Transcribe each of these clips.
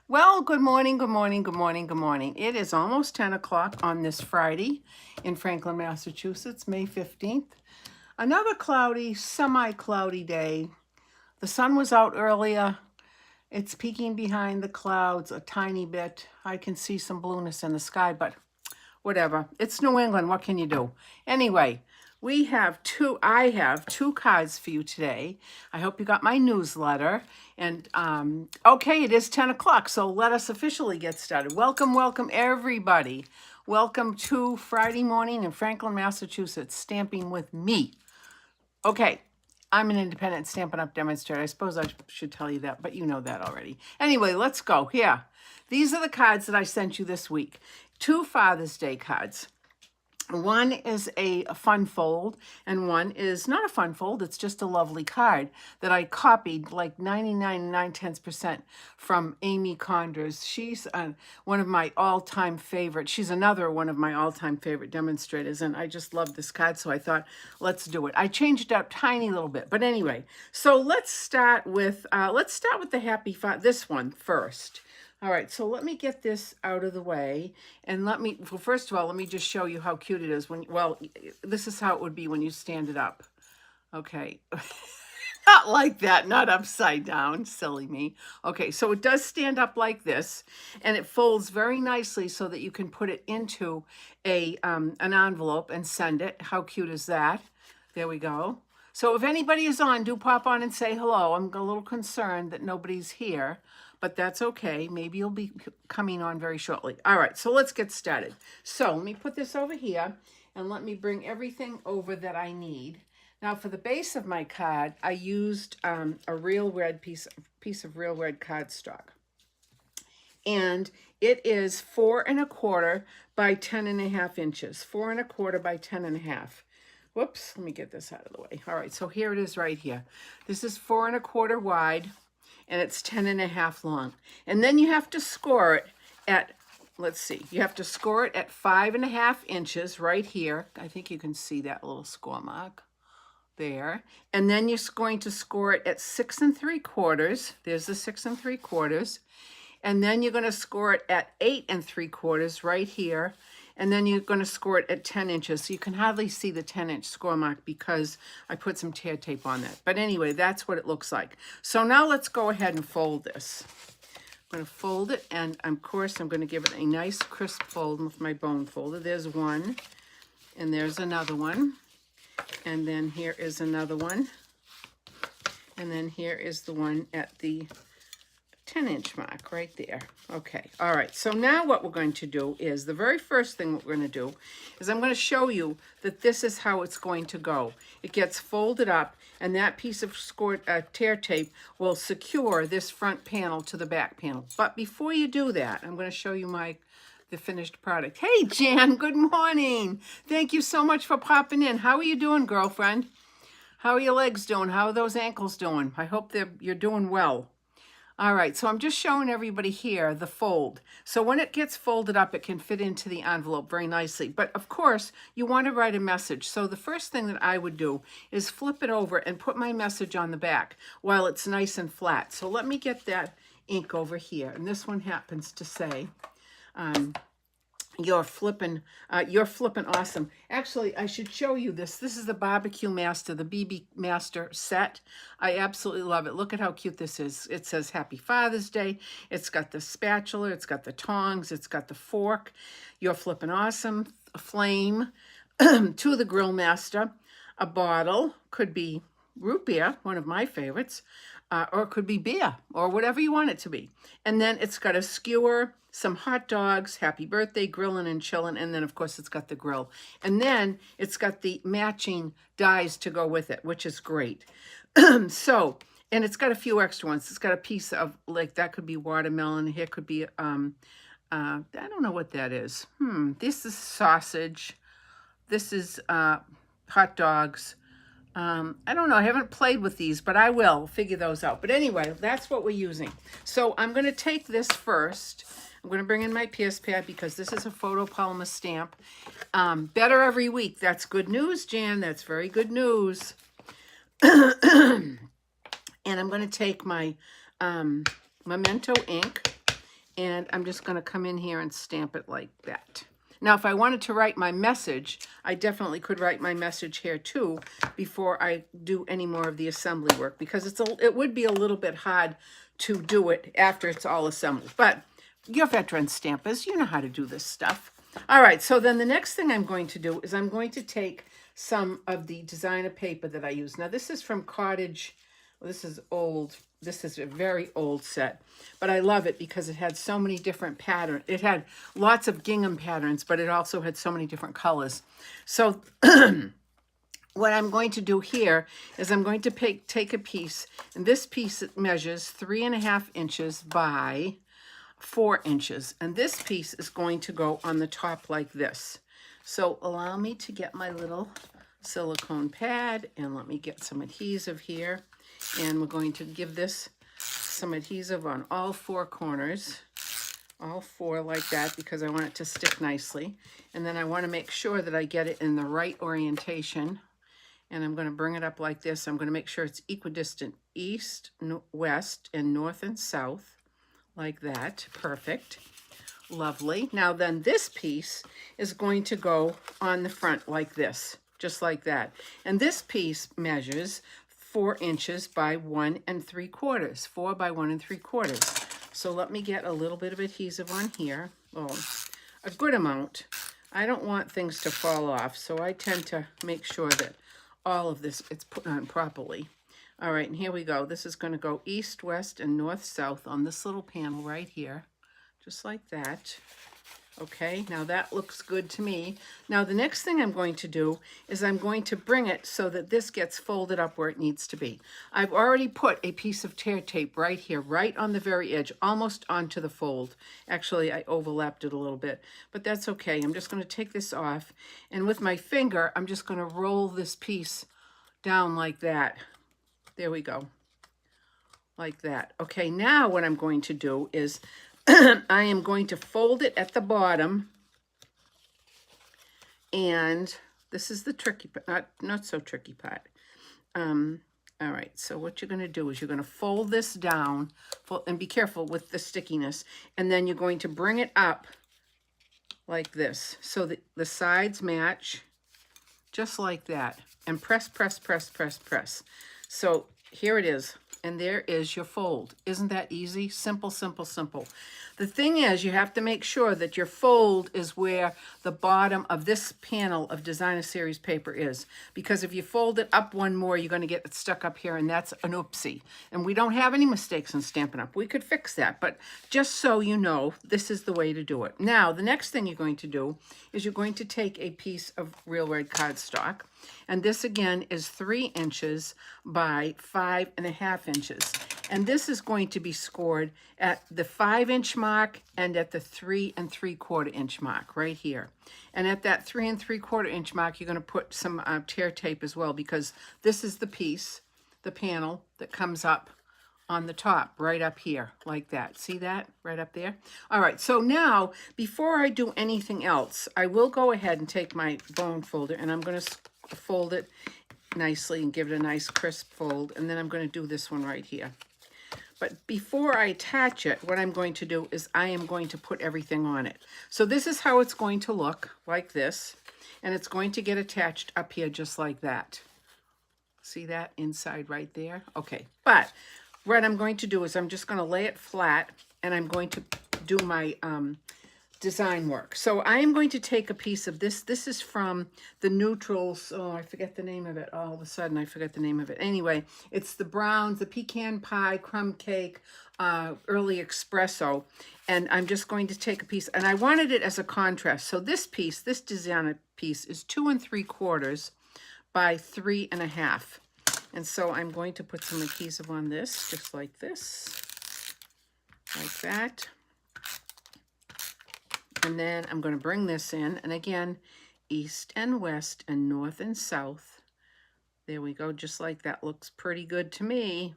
Well, good morning, good morning, good morning, good morning. It is almost 10 o'clock on this Friday in Franklin, Massachusetts, May 15th. Another cloudy, semi-cloudy day. The sun was out earlier. It's peeking behind the clouds a tiny bit. I can see some blueness in the sky, but whatever. It's New England. What can you do? Anyway, I have two cards for you today. I hope you got my newsletter. And okay, it is 10 o'clock, so let us officially get started. Welcome, welcome, everybody. Welcome to Friday morning in Franklin, Massachusetts, stamping with me. Okay, I'm an independent Stampin' Up! Demonstrator. I suppose I should tell you that, but you know that already. Anyway, let's go. Here, these are the cards that I sent you this week. Two Father's Day cards. One is a fun fold, and one is not a fun fold. It's just a lovely card that I copied like 99.9% from Amy Condors. She's one of my all-time favorite. She's another one of my all-time favorite demonstrators, and I just love this card, so I thought, let's do it. I changed it up tiny little bit, but anyway. So let's start with the Happy Father. This one first. All right, so let me get this out of the way, and well, first of all, let me just show you how cute it is this is how it would be when you stand it up. Okay, not like that, not upside down, silly me. Okay, so it does stand up like this, and it folds very nicely so that you can put it into an envelope and send it. How cute is that? There we go. So if anybody is on, do pop on and say hello. I'm a little concerned that nobody's here, but that's okay. Maybe you'll be coming on very shortly. All right, so let's get started. So let me put this over here, and let me bring everything over that I need. Now for the base of my card, I used a real red piece of real red cardstock. And it is 4¼ by 10½ inches. 4¼ by 10½. Whoops, let me get this out of the way. All right, so here it is right here. This is 4¼ wide, and it's 10½ long. And then you have to score it at, let's see, you have to score it at 5½ inches right here. I think you can see that little score mark there. And then you're going to score it at 6¾ There's the 6¾ And then you're going to score it at 8¾ right here. And then you're going to score it at 10 inches. So you can hardly see the 10-inch score mark because I put some tear tape on that. But anyway, that's what it looks like. So now let's go ahead and fold this. I'm going to fold it, and of course I'm going to give it a nice crisp fold with my bone folder. There's one, and there's another one. And then here is another one. And then here is the one at the 10-inch mark right there. Okay, all right, so now what we're going to do is, the very first thing we're going to do is I'm going to show you that this is how it's going to go. It gets folded up, and that piece of tear tape will secure this front panel to the back panel. But before you do that, I'm going to show you the finished product. Hey, Jan, good morning. Thank you so much for popping in. How are you doing, girlfriend? How are your legs doing? How are those ankles doing? I hope you're doing well. All right, so I'm just showing everybody here the fold. So when it gets folded up, it can fit into the envelope very nicely. But of course, you want to write a message. So the first thing that I would do is flip it over and put my message on the back while it's nice and flat. So let me get that ink over here. And this one happens to say, you're flipping awesome. Actually, I should show you this. This is the Barbecue Master, the BB Master set. I absolutely love it. Look at how cute this is. It says Happy Father's Day. It's got the spatula. It's got the tongs. It's got the fork. You're flipping awesome. A flame. To the Grill Master. A bottle. Could be root beer, one of my favorites. Or it could be beer, or whatever you want it to be. And then it's got a skewer, some hot dogs, happy birthday, grilling and chilling, and then of course it's got the grill. And then it's got the matching dies to go with it, which is great. So, and it's got a few extra ones. It's got a piece of, like, that could be watermelon. Here could be, I don't know what that is. This is sausage. This is hot dogs. I don't know, I haven't played with these, but I will figure those out. But anyway, that's what we're using. So I'm going to take this first. I'm going to bring in my PS pad because this is a photopolymer stamp. Better every week. That's good news, Jan. That's very good news. And I'm going to take my Memento ink, And I'm just going to come in here and stamp it like that. Now, if I wanted to write my message, I definitely could write my message here too before I do any more of the assembly work, because it would be a little bit hard to do it after it's all assembled. But you're veteran stampers, you know how to do this stuff. All right, so then the next thing I'm going to do is I'm going to take some of the designer paper that I use. Now, this is from Cottage. Well, this is old. This is a very old set, but I love it because it had so many different patterns. It had lots of gingham patterns, but it also had so many different colors. So what I'm going to do here is I'm going to take a piece, and this piece measures 3.5 inches by 4 inches. And this piece is going to go on the top like this. So allow me to get my little silicone pad, and let me get some adhesive here. And we're going to give this some adhesive on all 4 corners, all 4 like that, because I want it to stick nicely. And then I want to make sure that I get it in the right orientation. And I'm going to bring it up like this. I'm going to make sure it's equidistant, east, west, and north and south, like that. Perfect. Lovely. Now then, this piece is going to go on the front like this, just like that. And this piece measures 4 inches by 1 3/4, 4 by 1 3/4. So let me get a little bit of adhesive on here. Oh, a good amount. I don't want things to fall off, so I tend to make sure that all of this gets put on properly. All right, and here we go. This is going to go east, west, and north, south on this little panel right here, just like that. Okay, now that looks good to me. Now the next thing I'm going to do is I'm going to bring it so that this gets folded up where it needs to be. I've already put a piece of tear tape right here, right on the very edge, almost onto the fold. Actually, I overlapped it a little bit, but that's okay. I'm just going to take this off, and with my finger, I'm just going to roll this piece down like that. There we go, like that. Okay, now what I'm going to do is I am going to fold it at the bottom, and this is the tricky part, not so tricky part. All right, so what you're going to do is you're going to fold this down, and be careful with the stickiness, and then you're going to bring it up like this so that the sides match, just like that, and press, press, press, press, press. So here it is. And there is your fold. Isn't that easy? Simple, simple, simple. The thing is, you have to make sure that your fold is where the bottom of this panel of Designer Series paper is. Because if you fold it up one more, you're going to get it stuck up here, and that's an oopsie. And we don't have any mistakes in Stampin' Up. We could fix that, but just so you know, this is the way to do it. Now, the next thing you're going to do is you're going to take a piece of Real Red cardstock. And this again is 3 inches by 5.5 inches. And this is going to be scored at the 5-inch mark and at the 3 3/4 inch mark right here. And at that 3 3/4 inch mark, you're going to put some tear tape as well, because this is the piece, the panel that comes up on the top, right up here, like that. See that? Right up there. All right, so now, before I do anything else, I will go ahead and take my bone folder, and I'm going to fold it nicely and give it a nice crisp fold, and then I'm going to do this one right here. But before I attach it, what I'm going to do is I am going to put everything on it. So this is how it's going to look, like this, and it's going to get attached up here just like that. See that inside right there? Okay, but what I'm going to do is I'm just going to lay it flat, and I'm going to do my design work. So I am going to take a piece of this. This is from the Neutrals. Oh, I forget the name of it. All of a sudden, I forget the name of it. Anyway, it's the browns, the pecan pie, crumb cake, early espresso. And I'm just going to take a piece, and I wanted it as a contrast. So this piece, this designer piece, is 2 3/4 by 3.5. And so I'm going to put some adhesive on this, just like this, like that. And then I'm going to bring this in, and again, east and west and north and south. There we go, just like that. Looks pretty good to me.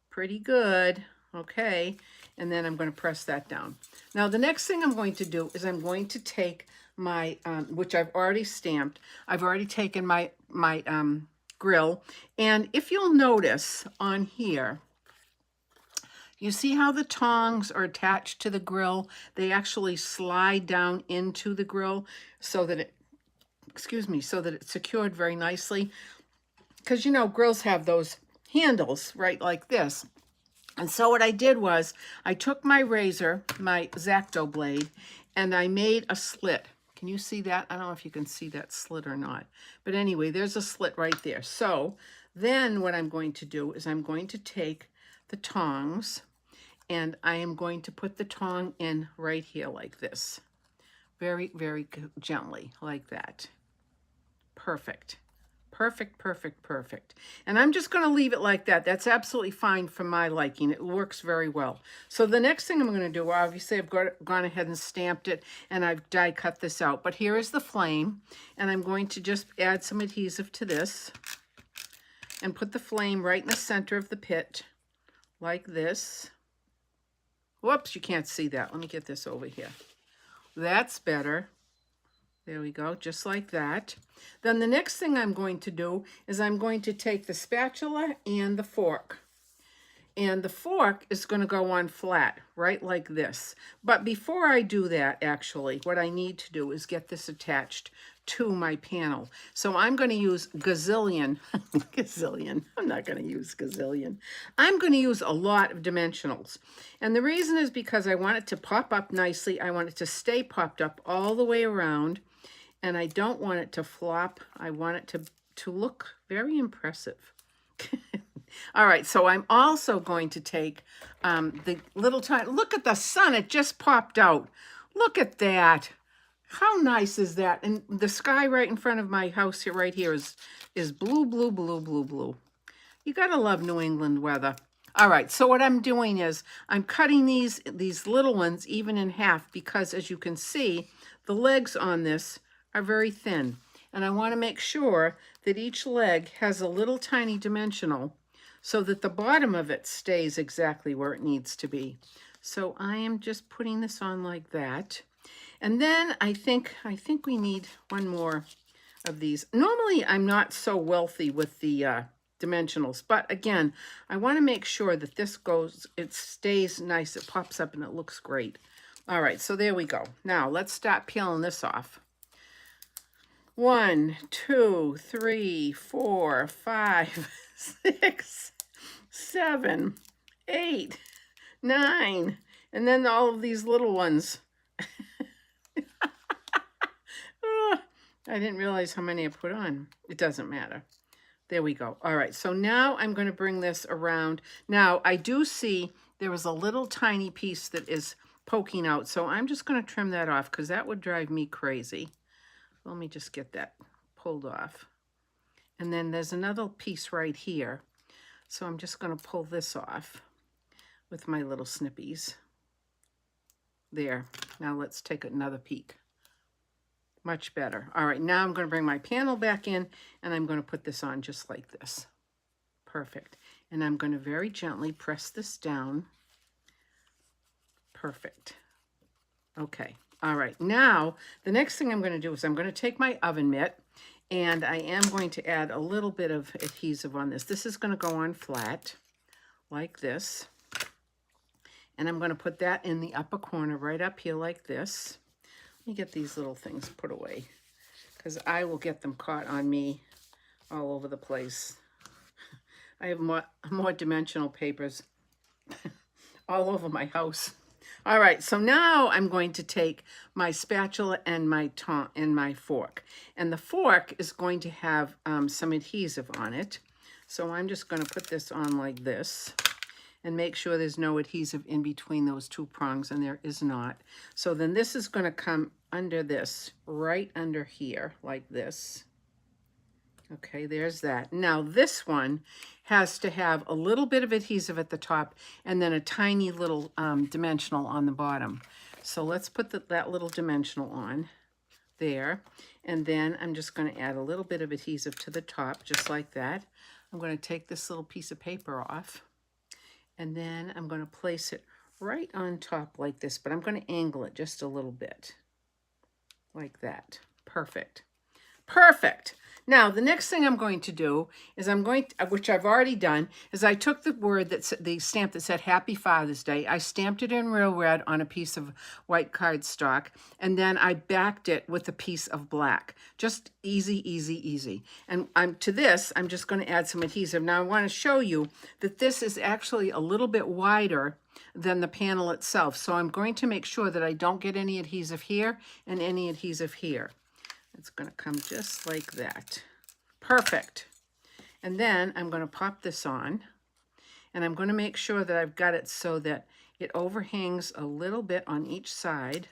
Pretty good. Okay, and then I'm going to press that down. Now, the next thing I'm going to do is I'm going to take my, which I've already stamped. I've already taken my grill, and if you'll notice on here, You see how the tongs are attached to the grill? They actually slide down into the grill so that it, excuse me, so that it's secured very nicely. Because, you know, grills have those handles, right, like this. And so what I did was I took my razor, my X-Acto blade, and I made a slit. Can you see that? I don't know if you can see that slit or not. But anyway, there's a slit right there. So then what I'm going to do is I'm going to take the tongs and I am going to put the tong in right here like this. Very, very gently like that. Perfect. Perfect, perfect, perfect. And I'm just going to leave it like that. That's absolutely fine for my liking. It works very well. So the next thing I'm going to do, obviously I've gone ahead and stamped it and I've die cut this out. But here is the flame. And I'm going to just add some adhesive to this and put the flame right in the center of the pit like this. Whoops, you can't see that. Let me get this over here. That's better. There we go, just like that. Then the next thing I'm going to do is I'm going to take the spatula and the fork. And the fork is going to go on flat, right like this. But before I do that, actually, what I need to do is get this attached to my panel. So I'm going to use gazillion, I'm not going to use gazillion. I'm going to use a lot of dimensionals. And the reason is because I want it to pop up nicely. I want it to stay popped up all the way around. And I don't want it to flop. I want it to look very impressive. All right, so I'm also going to take the little tiny, look at the sun, it just popped out. Look at that. How nice is that? And the sky right in front of my house here, right here is blue, blue, blue, blue, blue. You gotta love New England weather. All right, so what I'm doing is I'm cutting these little ones even in half because as you can see, the legs on this are very thin. And I want to make sure that each leg has a little tiny dimensional so that the bottom of it stays exactly where it needs to be. So I am just putting this on like that. And then I think we need one more of these. Normally I'm not so wealthy with the dimensionals, but again, I want to make sure that this it stays nice, it pops up and it looks great. All right, so there we go. Now let's start peeling this off. 1, 2, 3, 4, 5, 6, 7, 8, 9, and then all of these little ones. I didn't realize how many I put on. It doesn't matter. There we go. All right, so now I'm going to bring this around. Now, I do see there was a little tiny piece that is poking out, so I'm just going to trim that off because that would drive me crazy. Let me just get that pulled off. And then there's another piece right here. So I'm just going to pull this off with my little snippies. There. Now let's take another peek. Much better. All right, now I'm going to bring my panel back in and I'm going to put this on just like this. Perfect. And I'm going to very gently press this down. Perfect. Okay. All right, now the next thing I'm going to do is I'm going to take my oven mitt and I am going to add a little bit of adhesive on this. This is going to go on flat like this. And I'm going to put that in the upper corner right up here like this. Let me get these little things put away because I will get them caught on me all over the place. I have more dimensional papers all over my house. All right, so now I'm going to take my spatula and my fork. And the fork is going to have some adhesive on it. So I'm just going to put this on like this and make sure there's no adhesive in between those two prongs, and there is not. So then this is going to come under this, right under here, like this. Okay, there's that. Now this one has to have a little bit of adhesive at the top and then a tiny little dimensional on the bottom. So let's put that little dimensional on there. And then I'm just going to add a little bit of adhesive to the top, just like that. I'm going to take this little piece of paper off. And then I'm going to place it right on top like this, but I'm going to angle it just a little bit. Like that. Perfect. Perfect. Now, the next thing I'm going to do is which I've already done, is I took the the stamp that said Happy Father's Day. I stamped it in real red on a piece of white cardstock, and then I backed it with a piece of black. Just easy, easy, easy. And to this, I'm just going to add some adhesive. Now, I want to show you that this is actually a little bit wider than the panel itself. So I'm going to make sure that I don't get any adhesive here and any adhesive here. It's going to come just like that. Perfect. And then I'm going to pop this on, and I'm going to make sure that I've got it so that it overhangs a little bit on each side,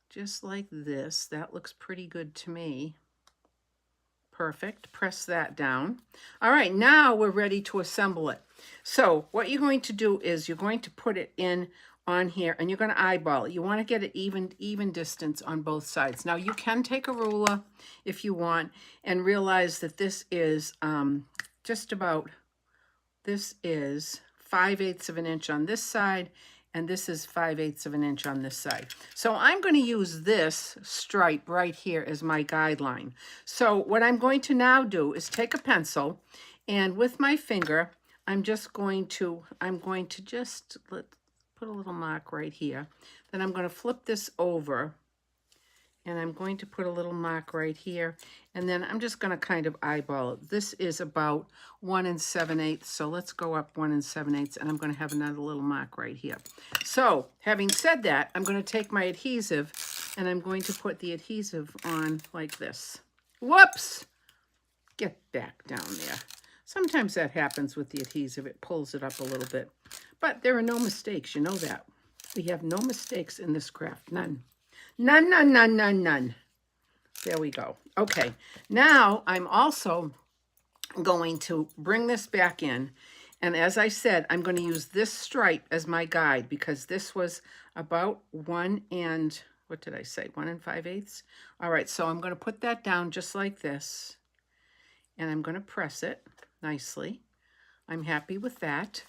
just like this. That looks pretty good to me. Perfect. Press that down. All right, now we're ready to assemble it. So what you're going to do is you're going to put it in on here, and you're going to eyeball it. You want to get it even distance on both sides. Now, you can take a ruler if you want and realize that this is this is 5/8 of an inch on this side, and this is 5/8 of an inch on this side. So I'm going to use this stripe right here as my guideline. So what I'm going to now do is take a pencil, and with my finger, I'm going to just put a little mark right here. Then I'm going to flip this over, and I'm going to put a little mark right here, and then I'm just going to kind of eyeball it. This is about 1 7/8, so let's go up 1 7/8, and I'm going to have another little mark right here. So having said that, I'm going to take my adhesive, and I'm going to put the adhesive on like this. Whoops! Get back down there. Sometimes that happens with the adhesive. It pulls it up a little bit. But there are no mistakes. You know that. We have no mistakes in this craft. None. None, none, none, none, none. There we go. Okay. Now I'm also going to bring this back in. And as I said, I'm going to use this stripe as my guide because this was about 1 and, what did I say? 1 5/8. All right. So I'm going to put that down just like this. And I'm going to press it nicely. I'm happy with that.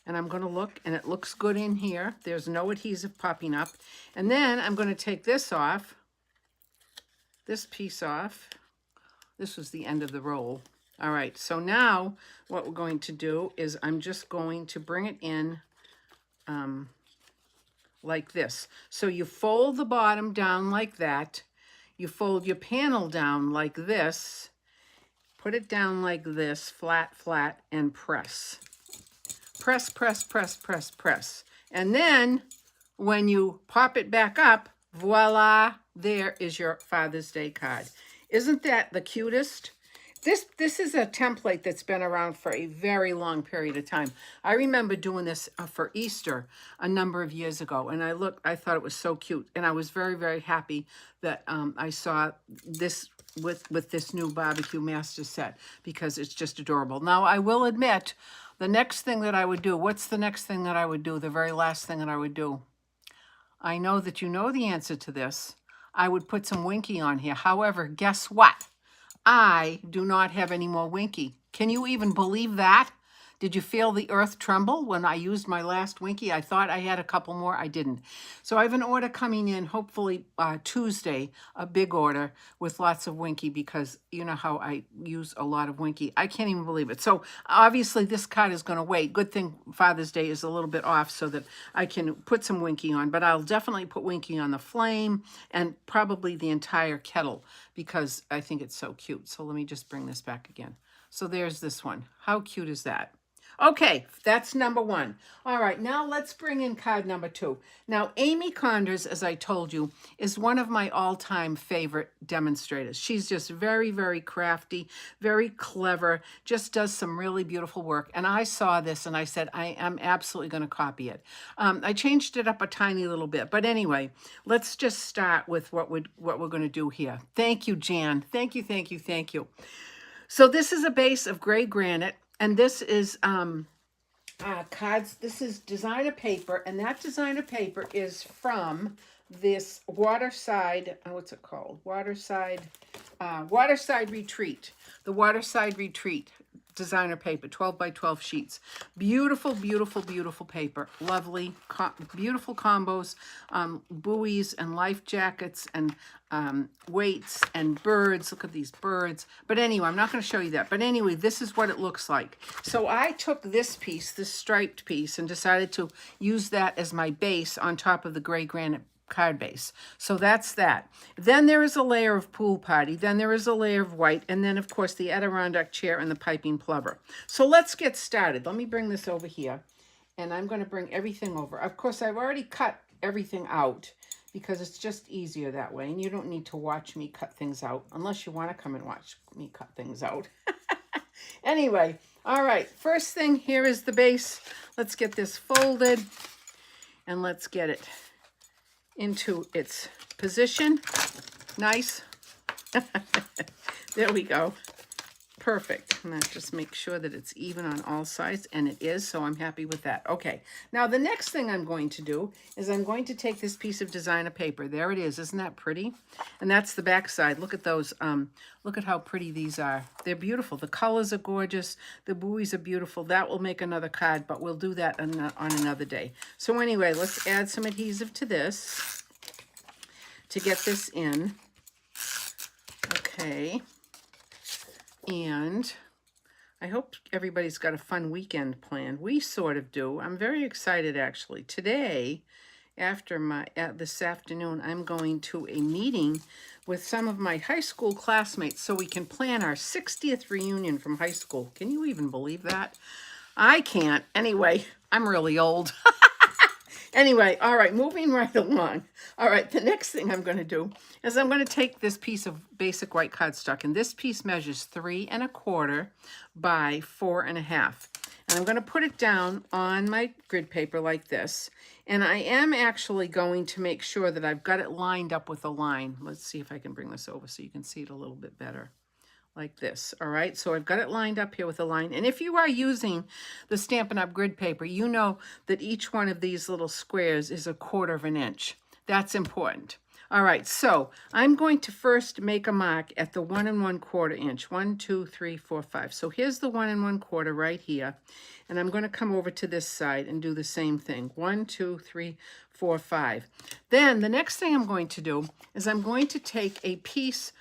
And I'm going to look, and it looks good in here. There's no adhesive popping up. And then I'm going to take this off, this piece off. This was the end of the roll. All right, so now what we're going to do is I'm just going to bring it in like this. So you fold the bottom down like that. You fold your panel down like this. Put it down like this, flat, flat, and press. Press, press, press, press, press. And then when you pop it back up, voila, there is your Father's Day card. Isn't that the cutest? This is a template that's been around for a very long period of time. I remember doing this for Easter a number of years ago, and I thought it was so cute, and I was very, very happy that I saw this with this new Barbecue Master set because it's just adorable. Now, I will admit, the next thing that I would do, what's the next thing that I would do? The very last thing that I would do? I know that you know the answer to this. I would put some Winky on here. However, guess what? I do not have any more Winky. Can you even believe that? Did you feel the earth tremble when I used my last Winky? I thought I had a couple more. I didn't. So I have an order coming in, hopefully Tuesday, a big order with lots of Winky because you know how I use a lot of Winky. I can't even believe it. So obviously this card is going to wait. Good thing Father's Day is a little bit off so that I can put some Winky on. But I'll definitely put Winky on the flame and probably the entire kettle because I think it's so cute. So let me just bring this back again. So there's this one. How cute is that? Okay, that's number 1. All right, now let's bring in card number 2. Now, Amy Condors, as I told you, is one of my all-time favorite demonstrators. She's just very, very crafty, very clever, just does some really beautiful work. And I saw this and I said, I am absolutely going to copy it. I changed it up a tiny little bit. But anyway, let's just start with what we're going to do here. Thank you, Jan. Thank you, thank you, thank you. So this is a base of gray granite. And this is cards. This is designer paper, and that designer paper is from this Waterside. What's it called? Waterside Retreat. The Waterside Retreat designer paper, 12 by 12 sheets. Beautiful, beautiful, beautiful paper. Lovely, beautiful combos, buoys and life jackets and weights and birds. Look at these birds. But anyway, I'm not going to show you that. But anyway, this is what it looks like. So I took this piece, this striped piece, and decided to use that as my base on top of the gray granite card base. So that's that. Then there is a layer of Pool Party. Then there is a layer of white. And then, of course, the Adirondack chair and the piping plover. So let's get started. Let me bring this over here. And I'm going to bring everything over. Of course, I've already cut everything out because it's just easier that way. And you don't need to watch me cut things out unless you want to come and watch me cut things out. Anyway, all right. First thing, here is the base. Let's get this folded and let's get it into its position. Nice. There we go. Perfect. And that just make sure that it's even on all sides, and it is, so I'm happy with that. Okay, now the next thing I'm going to do is I'm going to take this piece of designer paper. There it is. Isn't that pretty? And that's the back side. Look at those. Look at how pretty these are. They're beautiful. The colors are gorgeous. The buoys are beautiful. That will make another card, but we'll do that on another day. So anyway, let's add some adhesive to this to get this in. Okay. And I hope everybody's got a fun weekend planned. We sort of do. I'm very excited, actually. Today, this afternoon, I'm going to a meeting with some of my high school classmates so we can plan our 60th reunion from high school. Can you even believe that? I can't. Anyway, I'm really old. Anyway, all right, moving right along. All right, the next thing I'm going to do is I'm going to take this piece of basic white cardstock, and this piece measures 3 1/4 by 4 1/2. And I'm going to put it down on my grid paper like this. And I am actually going to make sure that I've got it lined up with a line. Let's see if I can bring this over so you can see it a little bit better. Like this. All right, so I've got it lined up here with a line. And if you are using the Stampin' Up! Grid paper, you know that each one of these little squares is 1/4 inch. That's important. All right, so I'm going to first make a mark at the 1 1/4 inch. 1, 2, 3, 4, 5. So here's the 1 1/4 right here. And I'm going to come over to this side and do the same thing. 1, 2, 3, 4, 5. Then the next thing I'm going to do is I'm going to take a piece.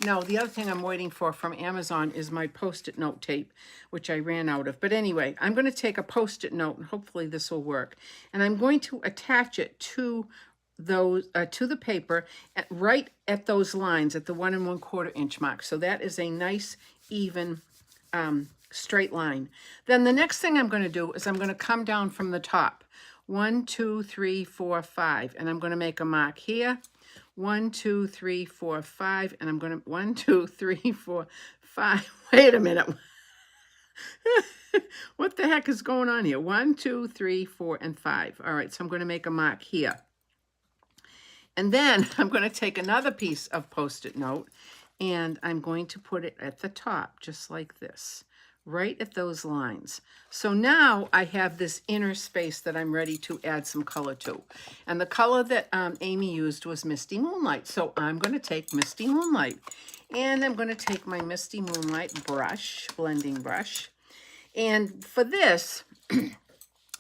No, the other thing I'm waiting for from Amazon is my Post-it note tape, which I ran out of. But anyway, I'm going to take a Post-it note, and hopefully this will work. And I'm going to attach it to the paper right at those lines at the 1 1/4 inch mark. So that is a nice, even, straight line. Then the next thing I'm going to do is I'm going to come down from the top. 1, 2, 3, 4, 5. And I'm going to make a mark here. 1, 2, 3, 4, 5. And I'm going to 1, 2, 3, 4, 5. Wait a minute. What the heck is going on here? 1, 2, 3, 4, and 5. All right, so I'm going to make a mark here. And then I'm going to take another piece of Post-it note and I'm going to put it at the top, just like this, right at those lines. So now I have this inner space that I'm ready to add some color to. And the color that Amy used was Misty Moonlight. So I'm going to take Misty Moonlight. And I'm going to take my Misty Moonlight brush, blending brush. And for this,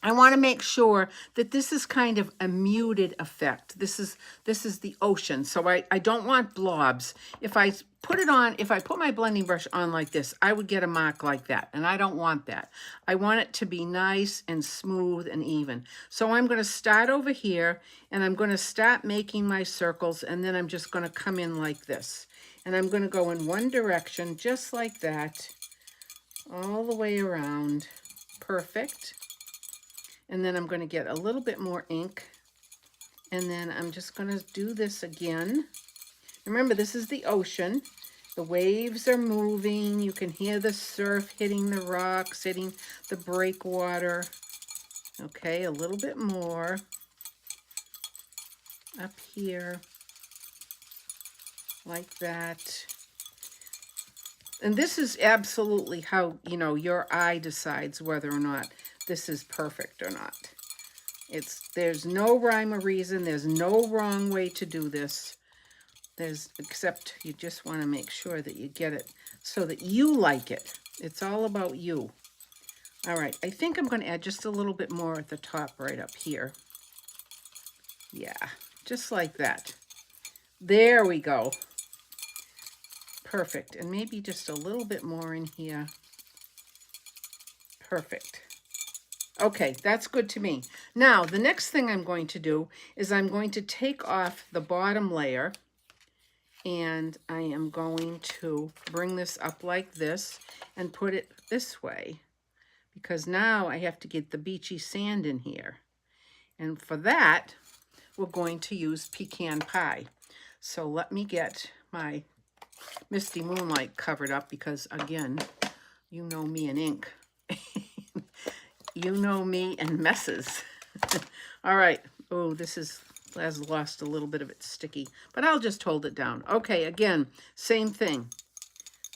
I want to make sure that this is kind of a muted effect. This is the ocean. So I don't want blobs. If I put my blending brush on like this, I would get a mark like that. And I don't want that. I want it to be nice and smooth and even. So I'm going to start over here and I'm going to start making my circles. And then I'm just going to come in like this. And I'm going to go in one direction just like that, all the way around. Perfect. And then I'm going to get a little bit more ink. And then I'm just going to do this again. Remember, this is the ocean. The waves are moving. You can hear the surf hitting the rocks, hitting the breakwater. Okay, a little bit more up here, like that. And this is absolutely how, your eye decides whether or not this is perfect or not. There's no rhyme or reason. There's no wrong way to do this. Except you just want to make sure that you get it so that you like it. It's all about you. All right, I think I'm going to add just a little bit more at the top right up here. Yeah, just like that. There we go. Perfect. And maybe just a little bit more in here. Perfect. Okay, that's good to me. Now, the next thing I'm going to do is I'm going to take off the bottom layer, and I am going to bring this up like this and put it this way, because now I have to get the beachy sand in here. And for that, we're going to use pecan pie. So let me get my Misty Moonlight covered up, because again, you know me and ink. You know me and messes. All right. Oh, this has lost a little bit of its sticky, but I'll just hold it down. Okay, again, same thing.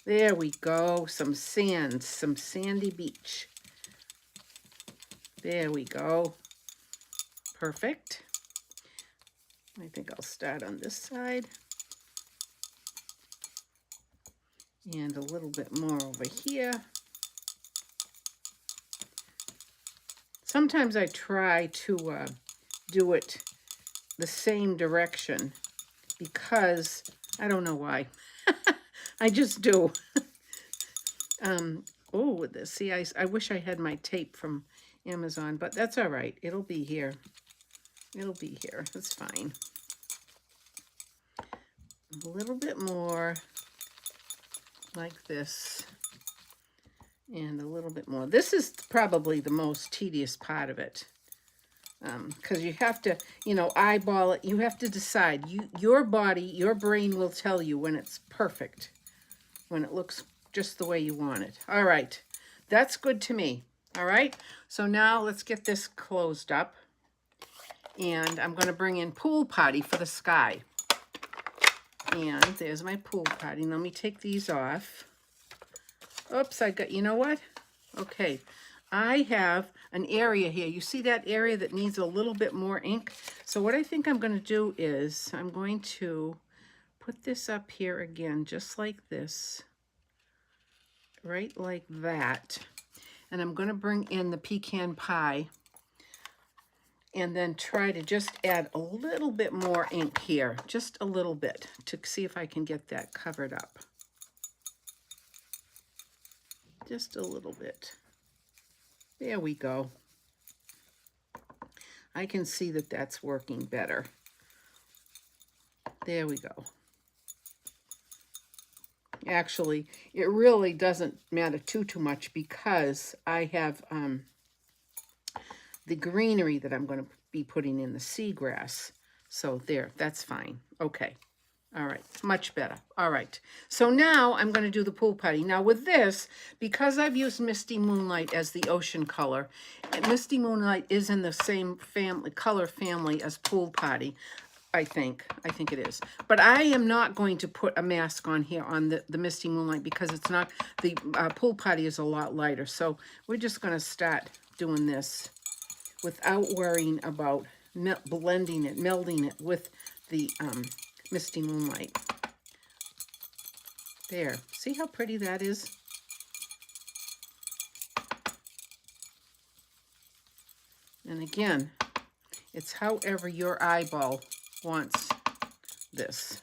There we go. Some sand, some sandy beach. There we go. Perfect. I think I'll start on this side. And a little bit more over here. Sometimes I try to do it the same direction, because I don't know why. I just do. Oh, see, I wish I had my tape from Amazon, but that's all right. It'll be here. It'll be here. That's fine. A little bit more like this. And a little bit more. This is probably the most tedious part of it, because you have to, eyeball it. You have to decide. Your body, your brain will tell you when it's perfect, when it looks just the way you want it. All right, that's good to me. All right, so now let's get this closed up, and I'm going to bring in Pool Potty for the sky. And there's my Pool Potty. Let me take these off. Oops, you know what? Okay, I have an area here. You see that area that needs a little bit more ink? So what I think I'm going to do is I'm going to put this up here again, just like this, right like that. And I'm going to bring in the pecan pie and then try to just add a little bit more ink here, just a little bit, to see if I can get that covered up. Just a little bit. There we go. I can see that that's working better. There we go. Actually, it really doesn't matter too much, because I have the greenery that I'm going to be putting in, the seagrass. So there, that's fine. Okay. All right, much better. All right, so now I'm going to do the Pool Potty. Now with this, because I've used Misty Moonlight as the ocean color, and Misty Moonlight is in the same color family as Pool Potty, I think it is. But I am not going to put a mask on here on the Misty Moonlight, because it's not, the Pool Potty is a lot lighter. So we're just going to start doing this without worrying about blending it, melding it with the Misty Moonlight. There. See how pretty that is? And again, it's however your eyeball wants this.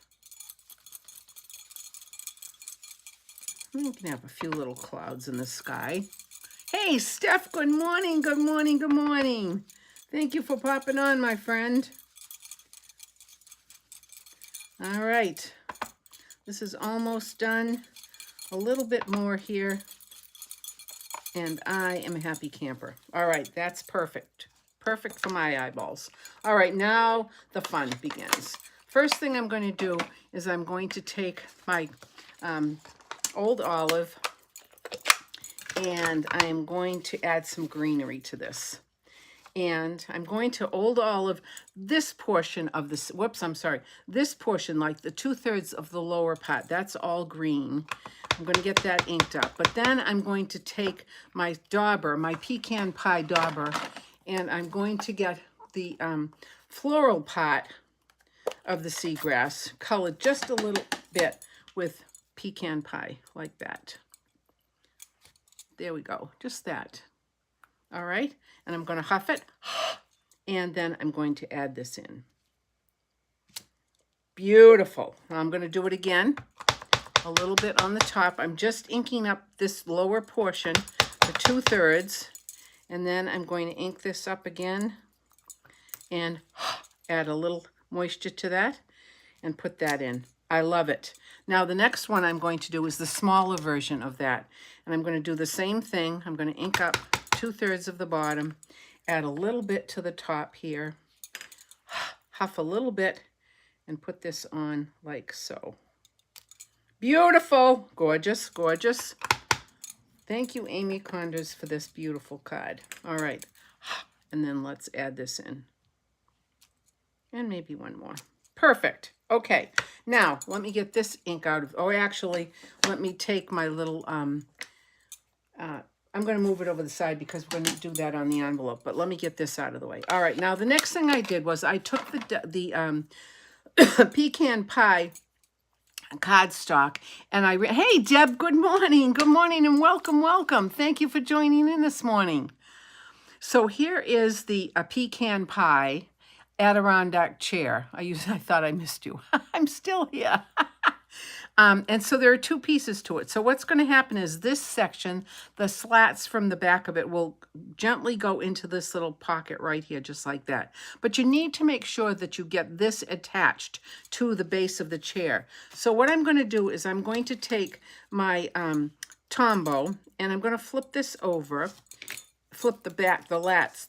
We can have a few little clouds in the sky. Hey, Steph, good morning, good morning, good morning. Thank you for popping on, my friend. All right, this is almost done. A little bit more here, and I am a happy camper. All right, that's perfect. Perfect for my eyeballs. All right, now the fun begins. First thing I'm going to do is I'm going to take my old olive, and I am going to add some greenery to this. And I'm going to old olive this portion of this, whoops, I'm sorry, this portion, like the 2/3 of the lower part, that's all green. I'm going to get that inked up. But then I'm going to take my dauber, my pecan pie dauber, and I'm going to get the floral part of the seagrass colored just a little bit with pecan pie, like that. There we go. Just that. All right. And I'm going to huff it. And then I'm going to add this in. Beautiful. Now I'm going to do it again. A little bit on the top. I'm just inking up this lower portion, the 2/3. And then I'm going to ink this up again and add a little moisture to that and put that in. I love it. Now the next one I'm going to do is the smaller version of that. And I'm going to do the same thing. I'm going to ink up 2/3 of the bottom, add a little bit to the top here, huff a little bit, and put this on like so. Beautiful. Gorgeous, gorgeous. Thank you, Amy Condors, for this beautiful card. All right. And then let's add this in. And maybe one more. Perfect. Okay. Now, let me get this ink out of, or actually, let me take my little, I'm going to move it over the side because we're going to do that on the envelope, but let me get this out of the way. All right. Now, the next thing I did was I took the pecan pie cardstock, and hey, Deb, good morning and welcome. Thank you for joining in this morning. So here is the pecan pie Adirondack chair. I thought I missed you. I'm still here. And so there are 2 pieces to it. So what's going to happen is this section, the slats from the back of it will gently go into this little pocket right here, just like that. But you need to make sure that you get this attached to the base of the chair. So what I'm going to do is I'm going to take my Tombow, and I'm going to flip this over, flip the back, the lats,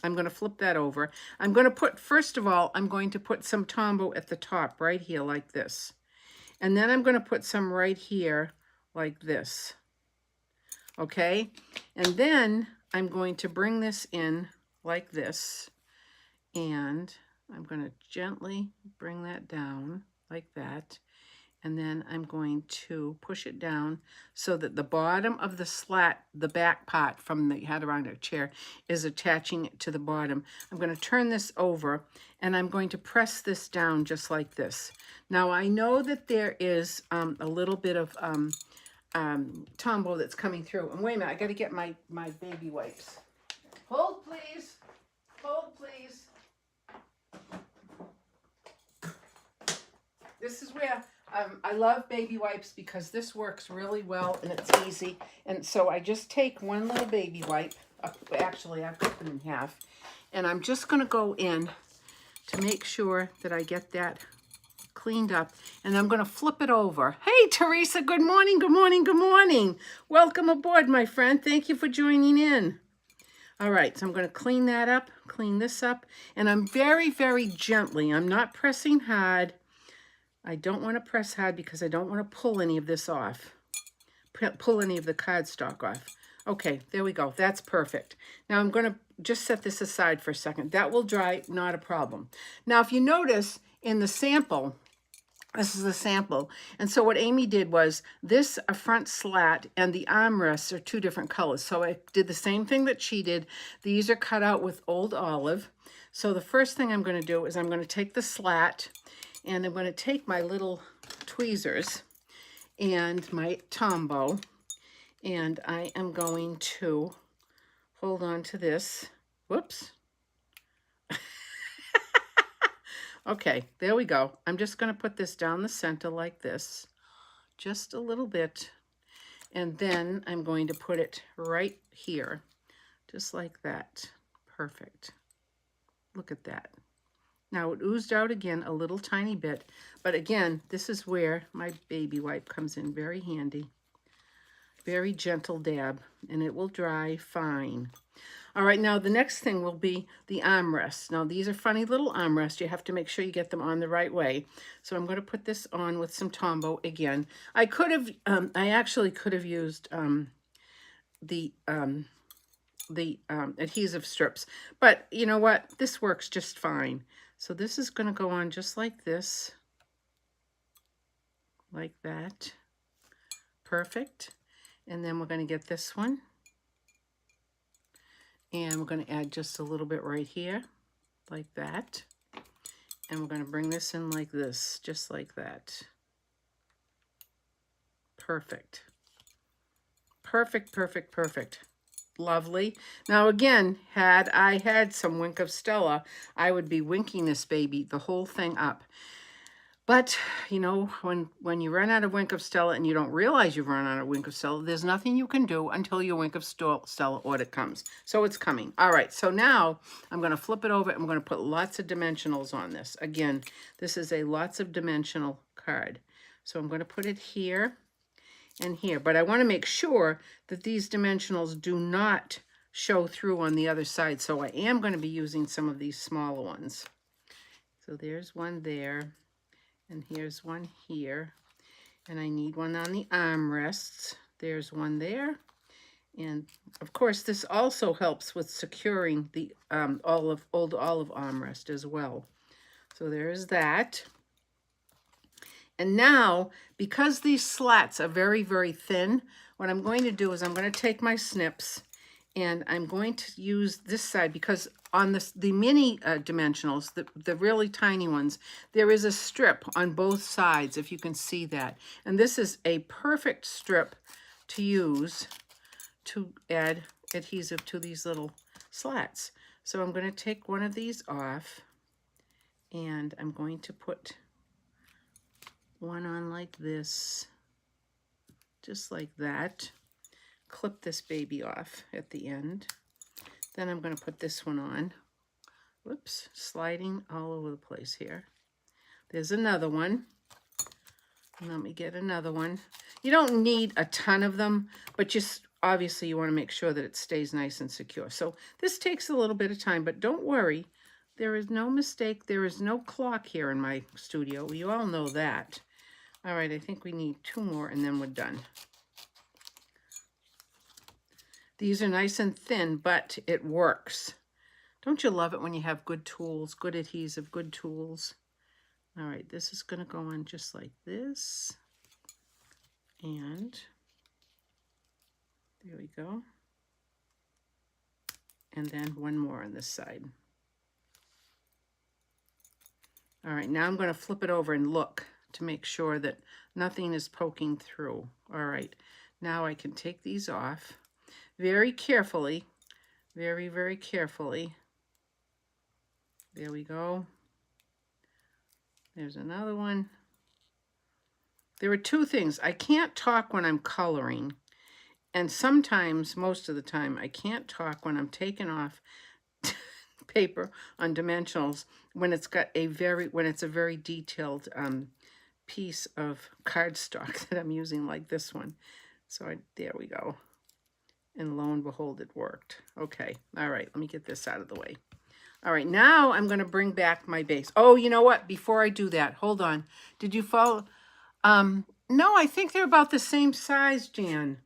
I'm going to flip that over. I'm going to put, first of all, I'm going to put some Tombow at the top right here like this. And then I'm going to put some right here like this. Okay? And then I'm going to bring this in like this. And I'm going to gently bring that down like that. And then I'm going to push it down so that the bottom of the slat, the back part from the Adirondack chair, is attaching to the bottom. I'm going to turn this over, and I'm going to press this down just like this. Now, I know that there is a little bit of Tombow that's coming through. And wait a minute, I got to get my baby wipes. Hold, please. Hold, please. This is where... I love baby wipes because this works really well and it's easy. And so I just take one little baby wipe. Actually, I've cut them in half. And I'm just going to go in to make sure that I get that cleaned up. And I'm going to flip it over. Hey, Teresa, good morning. Welcome aboard, my friend. Thank you for joining in. All right, so I'm going to clean that up, clean this up. And I'm very, very gently. I'm not pressing hard. I don't want to press hard because I don't want to pull any of this off, pull any of the cardstock off. Okay, there we go. That's perfect. Now I'm going to just set this aside for a second. That will dry, not a problem. Now, if you notice in the sample, this is the sample. And so what Amy did was this a front slat and the armrests are 2 different colors. So I did the same thing that she did. These are cut out with Old Olive. So the first thing I'm going to do is I'm going to take the slat, and I'm going to take my little tweezers and my Tombow, and I am going to hold on to this. Whoops. Okay, there we go. I'm just going to put this down the center like this, just a little bit, and then I'm going to put it right here, just like that. Perfect. Look at that. Now it oozed out again a little tiny bit, but again, this is where my baby wipe comes in very handy. Very gentle dab, and it will dry fine. All right, now the next thing will be the armrests. Now these are funny little armrests. You have to make sure you get them on the right way. So I'm going to put this on with some Tombow again. I actually could have used the adhesive strips, but you know what? This works just fine. So this is going to go on just like this, like that. Perfect. And then we're going to get this one. And we're going to add just a little bit right here, like that. And we're going to bring this in like this, just like that. Perfect. Perfect, perfect, perfect. Lovely. Now again, had I had some Wink of Stella, I would be winking this baby the whole thing up. But, you know, when you run out of Wink of Stella and you don't realize you've run out of Wink of Stella, there's nothing you can do until your Wink of Stella order comes. So it's coming. All right, so now I'm going to flip it over and I'm going to put lots of dimensionals on this. Again, this is a lots of dimensional card. So I'm going to put it here and here. But I want to make sure that these dimensionals do not show through on the other side. So I am going to be using some of these smaller ones. So there's one there. And here's one here. And I need one on the armrests. There's one there. And of course, this also helps with securing the old olive armrest as well. So there's that. And now, because these slats are very, very thin, what I'm going to do is I'm going to take my snips and I'm going to use this side because on the mini dimensionals, the really tiny ones, there is a strip on both sides, if you can see that. And this is a perfect strip to use to add adhesive to these little slats. So I'm going to take one of these off and I'm going to put one on like this, just like that. Clip this baby off at the end. Then I'm going to put this one on. Whoops, sliding all over the place here. There's another one. Let me get another one. You don't need a ton of them, but just obviously you want to make sure that it stays nice and secure. So this takes a little bit of time, but don't worry. There is no mistake. There is no clock here in my studio. You all know that. All right, I think we need 2 more and then we're done. These are nice and thin, but it works. Don't you love it when you have good tools, good adhesive, good tools? All right, this is going to go on just like this. And there we go. And then one more on this side. All right, now I'm going to flip it over and look to make sure that nothing is poking through. All right, now I can take these off. Very carefully, very, very carefully. There we go. There's another one. There are 2 things. I can't talk when I'm coloring. And sometimes, most of the time, I can't talk when I'm taking off paper on dimensionals when it's got a very detailed piece of cardstock that I'm using like this one. So there we go. And lo and behold, it worked. Okay, all right, let me get this out of the way. All right, now I'm going to bring back my base. Oh, you know what? Before I do that, hold on. Did you follow? No, I think they're about the same size, Jan.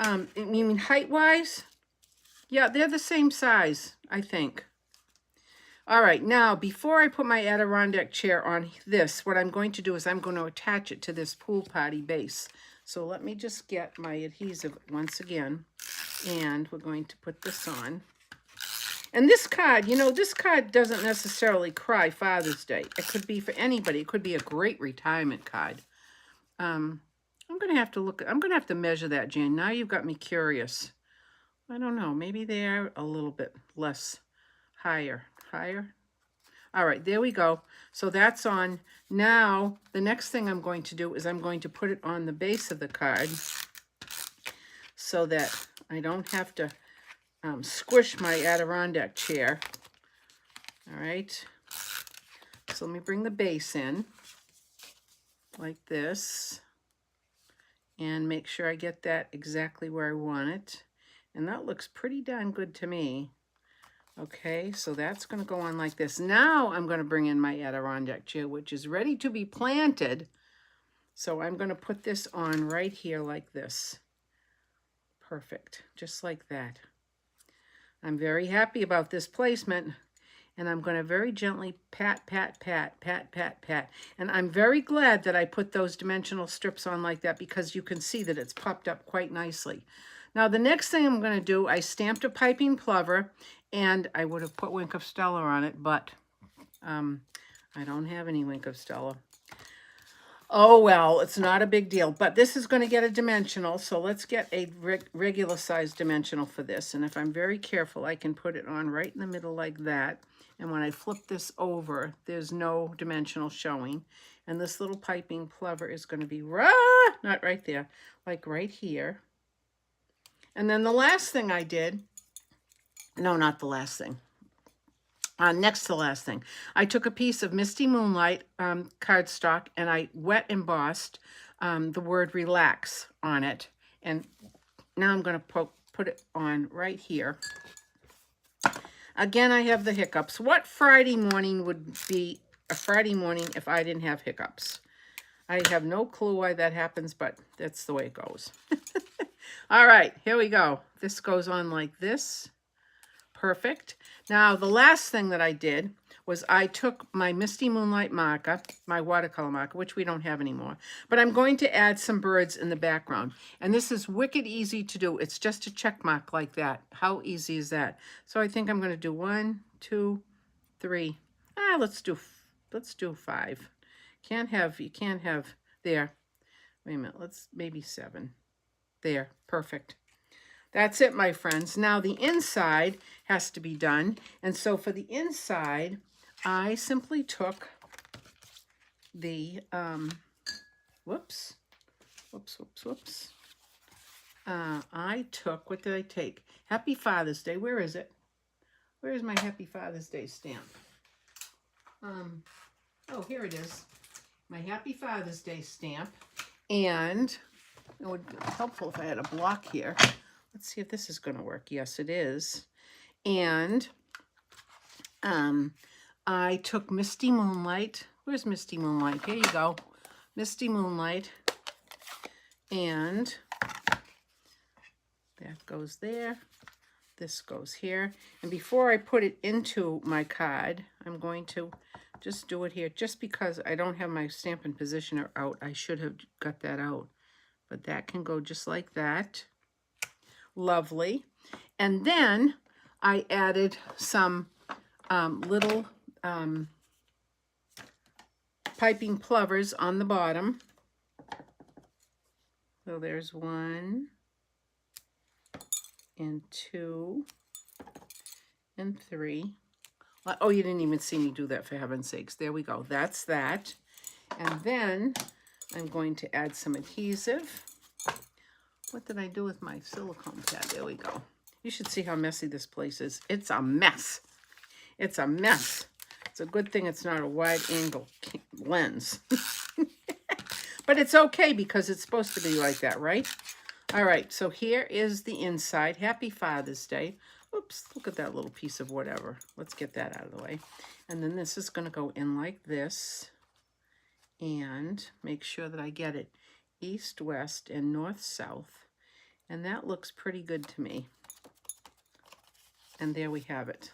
You mean height-wise? Yeah, they're the same size, I think. All right, now, before I put my Adirondack chair on this, what I'm going to do is I'm going to attach it to this pool party base. So let me just get my adhesive once again, and we're going to put this on. And this card, you know, this card doesn't necessarily cry Father's Day. It could be for anybody. It could be a great retirement card. I'm going to have to look. I'm going to have to measure that, Jan. Now you've got me curious. I don't know. Maybe they are a little bit less higher. All right, there we go. So that's on. Now, the next thing I'm going to do is I'm going to put it on the base of the card so that I don't have to squish my Adirondack chair. All right. So let me bring the base in like this and make sure I get that exactly where I want it. And that looks pretty darn good to me. Okay, so that's going to go on like this. Now I'm going to bring in my Adirondack chair, which is ready to be planted. So I'm going to put this on right here like this. Perfect, just like that. I'm very happy about this placement. And I'm going to very gently pat, pat, pat, pat, pat, pat. And I'm very glad that I put those dimensional strips on like that because you can see that it's popped up quite nicely. Now, the next thing I'm going to do, I stamped a piping plover, and I would have put Wink of Stella on it, but I don't have any Wink of Stella. Oh, well, it's not a big deal, but this is going to get a dimensional, so let's get a regular size dimensional for this. And if I'm very careful, I can put it on right in the middle like that. And when I flip this over, there's no dimensional showing. And this little piping plover is going to be not right there, like right here. And then the last thing I did, no, not the last thing. Next to the last thing, I took a piece of Misty Moonlight cardstock and I wet embossed the word relax on it. And now I'm going to put it on right here. Again, I have the hiccups. What Friday morning would be a Friday morning if I didn't have hiccups? I have no clue why that happens, but that's the way it goes. All right, here we go. This goes on like this. Perfect. Now, the last thing that I did was I took my Misty Moonlight marker, my watercolor marker, which we don't have anymore, but I'm going to add some birds in the background. And this is wicked easy to do. It's just a check mark like that. How easy is that? So I think I'm going to do 1, 2, 3. Let's do 5. You can't have there. Wait a minute. Let's maybe 7. There. Perfect. That's it, my friends. Now the inside has to be done. And so for the inside, I simply took the, whoops. I took, what did I take? Happy Father's Day. Where is it? Where is my Happy Father's Day stamp? Oh, here it is. My Happy Father's Day stamp. And it would be helpful if I had a block here. Let's see if this is going to work. Yes, it is. And I took Misty Moonlight. Where's Misty Moonlight? Here you go. Misty Moonlight. And that goes there. This goes here. And before I put it into my card, I'm going to just do it here. Just because I don't have my Stampin' Positioner out, I should have got that out. But that can go just like that. Lovely. And then I added some little piping plovers on the bottom. So there's 1 and 2 and 3. Oh, you didn't even see me do that, for heaven's sakes. There we go. That's that. And then I'm going to add some adhesive. What did I do with my silicone pad? There we go. You should see how messy this place is. It's a mess. It's a mess. It's a good thing it's not a wide angle lens. But it's okay because it's supposed to be like that, right? All right, so here is the inside. Happy Father's Day. Oops, look at that little piece of whatever. Let's get that out of the way. And then this is going to go in like this. And make sure that I get it east, west, and north, south. And that looks pretty good to me. And there we have it.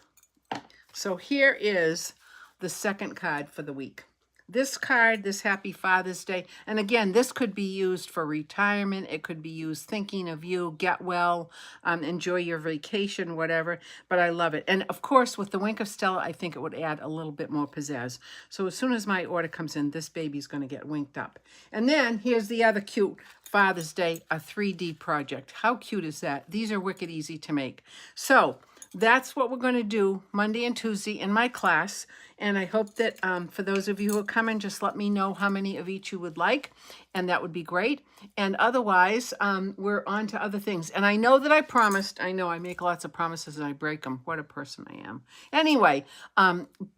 So here is the second card for the week. This card, this Happy Father's Day, and again, this could be used for retirement. It could be used thinking of you, get well, enjoy your vacation, whatever, but I love it. And of course, with the Wink of Stella, I think it would add a little bit more pizzazz. So as soon as my order comes in, this baby's going to get winked up. And then here's the other cute Father's Day, a 3D project. How cute is that? These are wicked easy to make. So that's what we're going to do Monday and Tuesday in my class. And I hope that for those of you who are coming, just let me know how many of each you would like. And that would be great. And otherwise, we're on to other things. And I know that I promised. I know I make lots of promises and I break them. What a person I am. Anyway,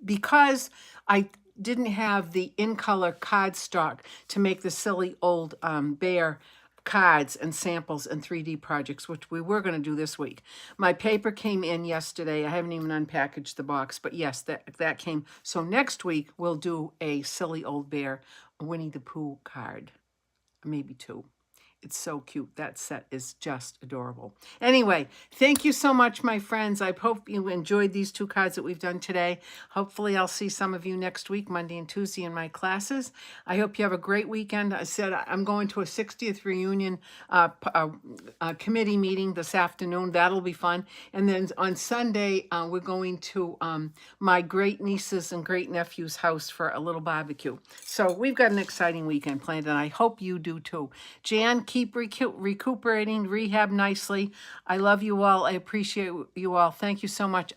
because I didn't have the in-color cardstock to make the silly old bear cards and samples and 3D projects, which we were going to do this week. My paper came in yesterday. I haven't even unpackaged the box, but yes, that came. So next week, we'll do a silly old bear Winnie the Pooh card, maybe 2. It's so cute. That set is just adorable. Anyway, thank you so much, my friends. I hope you enjoyed these 2 cards that we've done today. Hopefully, I'll see some of you next week, Monday and Tuesday, in my classes. I hope you have a great weekend. I said I'm going to a 60th reunion committee meeting this afternoon. That'll be fun. And then on Sunday, we're going to my great nieces and great nephew's house for a little barbecue. So we've got an exciting weekend planned, and I hope you do too. Jan, keep recuperating, rehab nicely. I love you all. I appreciate you all. Thank you so much.